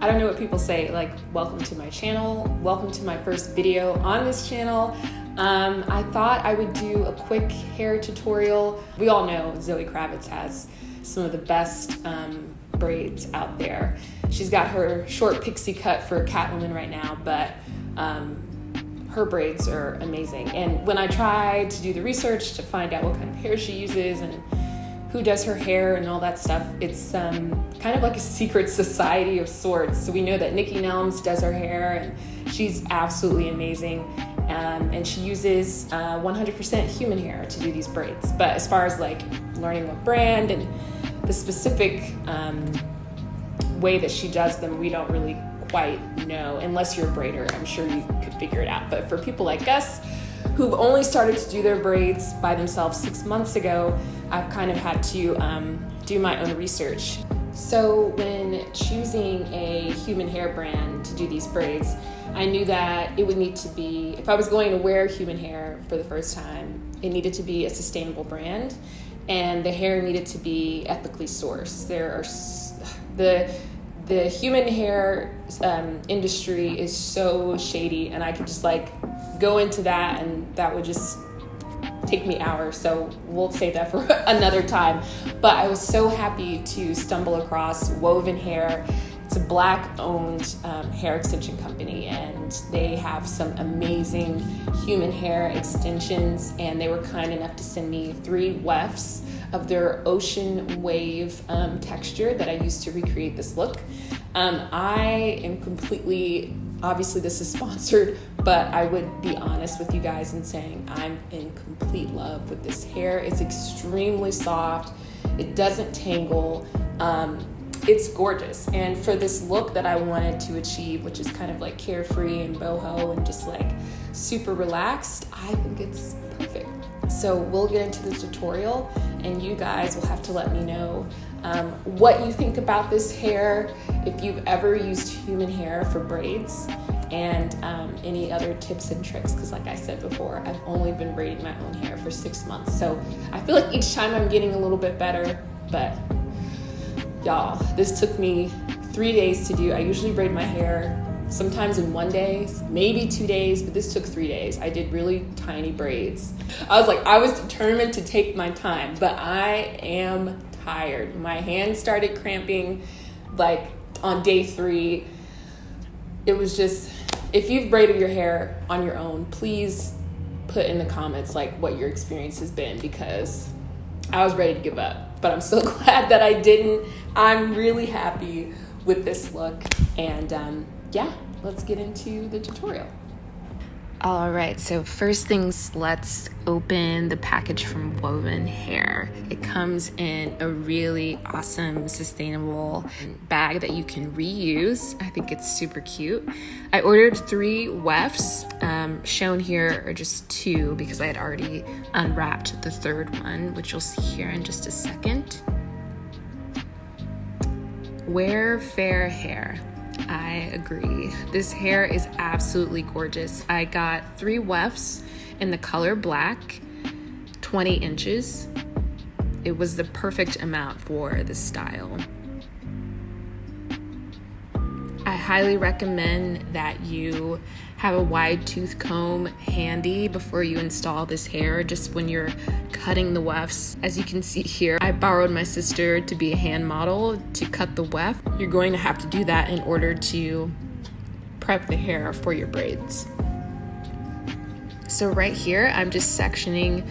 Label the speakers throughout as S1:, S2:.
S1: I don't know what people say, like, welcome to my channel, welcome to my first video on this channel. I thought I would do a quick hair tutorial. We all know Zoe Kravitz has some of the best braids out there. She's got her short pixie cut for Catwoman right now, but her braids are amazing. And when I tried to do the research to find out what kind of hair she uses and who does her hair and all that stuff, it's kind of like a secret society of sorts. So we know that Nikki Nelms does her hair, and she's absolutely amazing. And she uses 100% human hair to do these braids. But as far as like learning what brand and the specific way that she does them, we don't really quite know. Unless you're a braider, I'm sure you could figure it out. But for people like us who've only started to do their braids by themselves 6 months ago, I've kind of had to do my own research. So when choosing a human hair brand to do these braids, I knew that it would need to be, if I was going to wear human hair for the first time, it needed to be a sustainable brand, and the hair needed to be ethically sourced. The human hair industry is so shady, and I could just like go into that, and that would just take me hours, so we'll save that for another time. But I was so happy to stumble across Woven Hair. It's a Black-owned hair extension company, and they have some amazing human hair extensions, and they were kind enough to send me 3 wefts of their ocean wave texture that I used to recreate this look. I am completely, obviously this is sponsored, but I would be honest with you guys in saying I'm in complete love with this hair. It's extremely soft. It doesn't tangle. It's gorgeous. And for this look that I wanted to achieve, which is kind of like carefree and boho and just like super relaxed, I think it's perfect. So we'll get into the tutorial, and you guys will have to let me know what you think about this hair, if you've ever used human hair for braids, and any other tips and tricks, because like I said before, I've only been braiding my own hair for 6 months. So I feel like each time I'm getting a little bit better, but y'all, this took me 3 days to do. I usually braid my hair sometimes in 1 day, maybe 2 days, but this took 3 days. I did really tiny braids. I was determined to take my time, but I am tired. My hands started cramping like on day 3. It was just, if you've braided your hair on your own, please put in the comments like what your experience has been, because I was ready to give up, but I'm so glad that I didn't. I'm really happy with this look, and yeah, let's get into the tutorial. All right, so first things, let's open the package from Woven Hair. It comes in a really awesome, sustainable bag that you can reuse. I think it's super cute. I ordered 3 wefts. Shown here are just 2 because I had already unwrapped the 3rd one, which you'll see here in just a second. Wear fair hair. I agree. This hair is absolutely gorgeous. I got 3 wefts in the color black, 20 inches. It was the perfect amount for this style. I highly recommend that you have a wide tooth comb handy before you install this hair, just when you're cutting the wefts. As you can see here, I borrowed my sister to be a hand model to cut the weft. You're going to have to do that in order to prep the hair for your braids. So right here, I'm just sectioning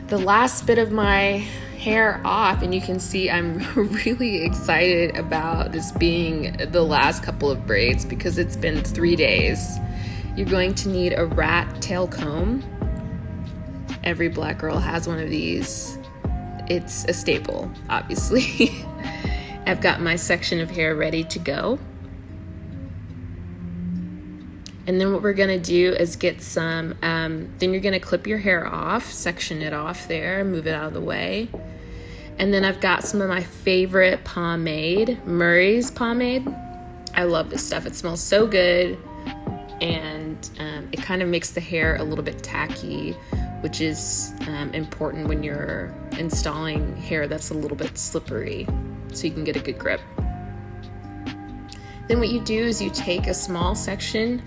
S1: the last bit of my hair off, and you can see I'm really excited about this being the last couple of braids because it's been 3 days. You're going to need a rat tail comb. Every black girl has one of these. It's a staple, obviously. I've got my section of hair ready to go. And then what we're gonna do is get some, then you're gonna clip your hair off, section it off there, move it out of the way. And then I've got some of my favorite pomade, Murray's pomade. I love this stuff. It smells so good, and it kind of makes the hair a little bit tacky, which is important when you're installing hair that's a little bit slippery, so you can get a good grip. Then what you do is you take a small section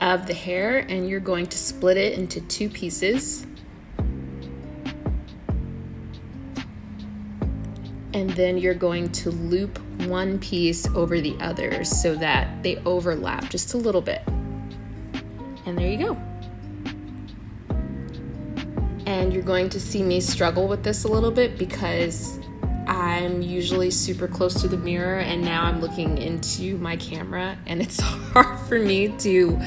S1: of the hair and you're going to split it into 2 pieces. And then you're going to loop one piece over the other so that they overlap just a little bit. And there you go. And you're going to see me struggle with this a little bit because I'm usually super close to the mirror, and now I'm looking into my camera, and it's hard for me to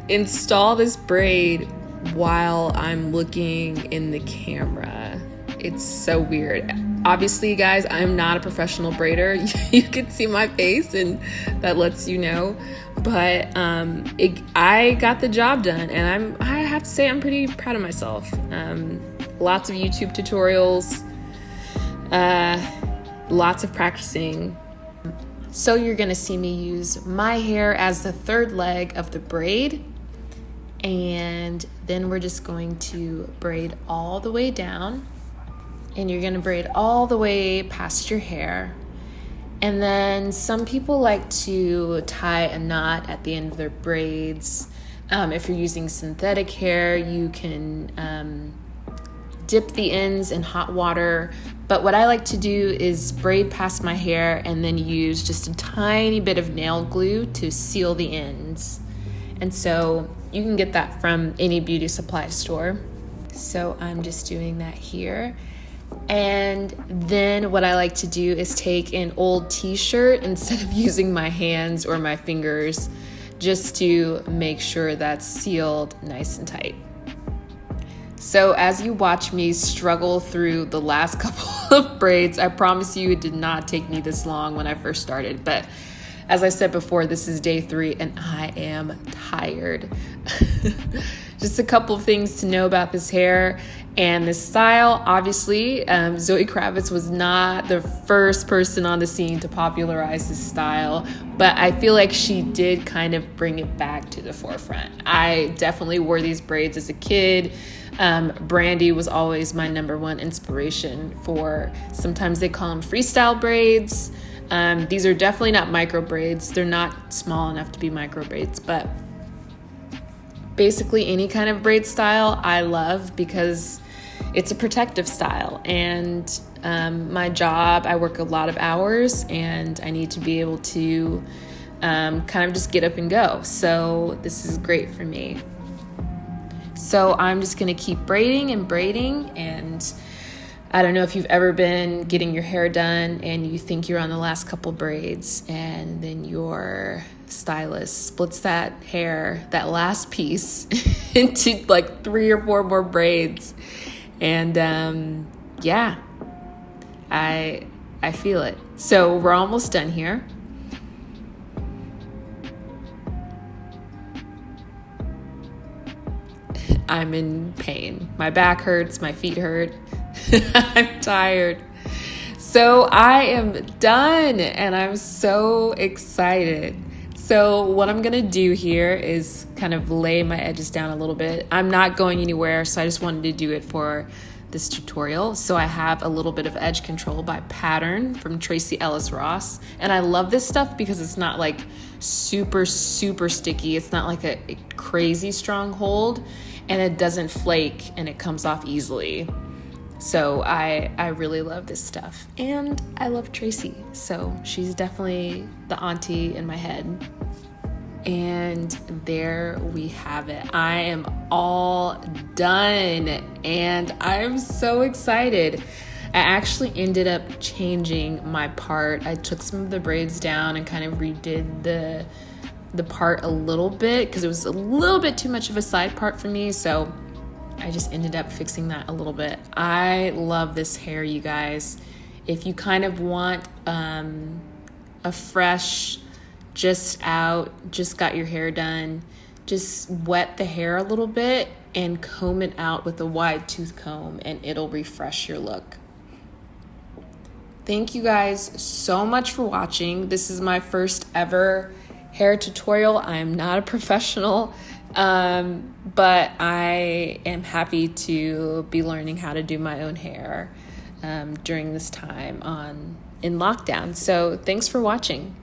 S1: install this braid while I'm looking in the camera. It's so weird. Obviously, guys, I'm not a professional braider. You can see my face, and that lets you know. But I got the job done, and I have to say I'm pretty proud of myself. Lots of YouTube tutorials, lots of practicing. So you're gonna see me use my hair as the third leg of the braid, and then we're just going to braid all the way down, and you're gonna braid all the way past your hair. And then some people like to tie a knot at the end of their braids. If you're using synthetic hair, you can dip the ends in hot water. But what I like to do is braid past my hair and then use just a tiny bit of nail glue to seal the ends. And so you can get that from any beauty supply store. So I'm just doing that here. And then what I like to do is take an old t-shirt instead of using my hands or my fingers, just to make sure that's sealed nice and tight. So as you watch me struggle through the last couple of braids, I promise you it did not take me this long when I first started. But as I said before, this is day 3 and I am tired. Just a couple of things to know about this hair and this style. Obviously, Zoe Kravitz was not the first person on the scene to popularize this style, but I feel like she did kind of bring it back to the forefront. I definitely wore these braids as a kid. Brandy was always my number one inspiration for, sometimes they call them freestyle braids. These are definitely not micro braids. They're not small enough to be micro braids, but basically any kind of braid style I love because it's a protective style. And my job, I work a lot of hours and I need to be able to kind of just get up and go. So this is great for me. So I'm just gonna keep braiding and braiding, and I don't know if you've ever been getting your hair done and you think you're on the last couple braids and then your stylist splits that hair, that last piece, into like 3 or 4 more braids. And yeah, I feel it. So we're almost done here. I'm in pain. My back hurts, my feet hurt. I'm tired. So I am done and I'm so excited. So what I'm gonna do here is kind of lay my edges down a little bit. I'm not going anywhere, so I just wanted to do it for this tutorial. So I have a little bit of edge control by Pattern from Tracy Ellis Ross. And I love this stuff because it's not like super sticky. It's not like a crazy strong hold, and it doesn't flake and it comes off easily. So I really love this stuff, and I love Tracy, so she's definitely the auntie in my head. And there we have it. I am all done and I'm so excited. I actually ended up changing my part. I took some of the braids down and kind of redid the part a little bit because it was a little bit too much of a side part for me, so I just ended up fixing that a little bit. I love this hair, you guys. If you kind of want a fresh, just got your hair done, just wet the hair a little bit and comb it out with a wide tooth comb, and it'll refresh your look. Thank you guys so much for watching. This is my first ever hair tutorial. I am not a professional, but I am happy to be learning how to do my own hair during this time in lockdown. So thanks for watching.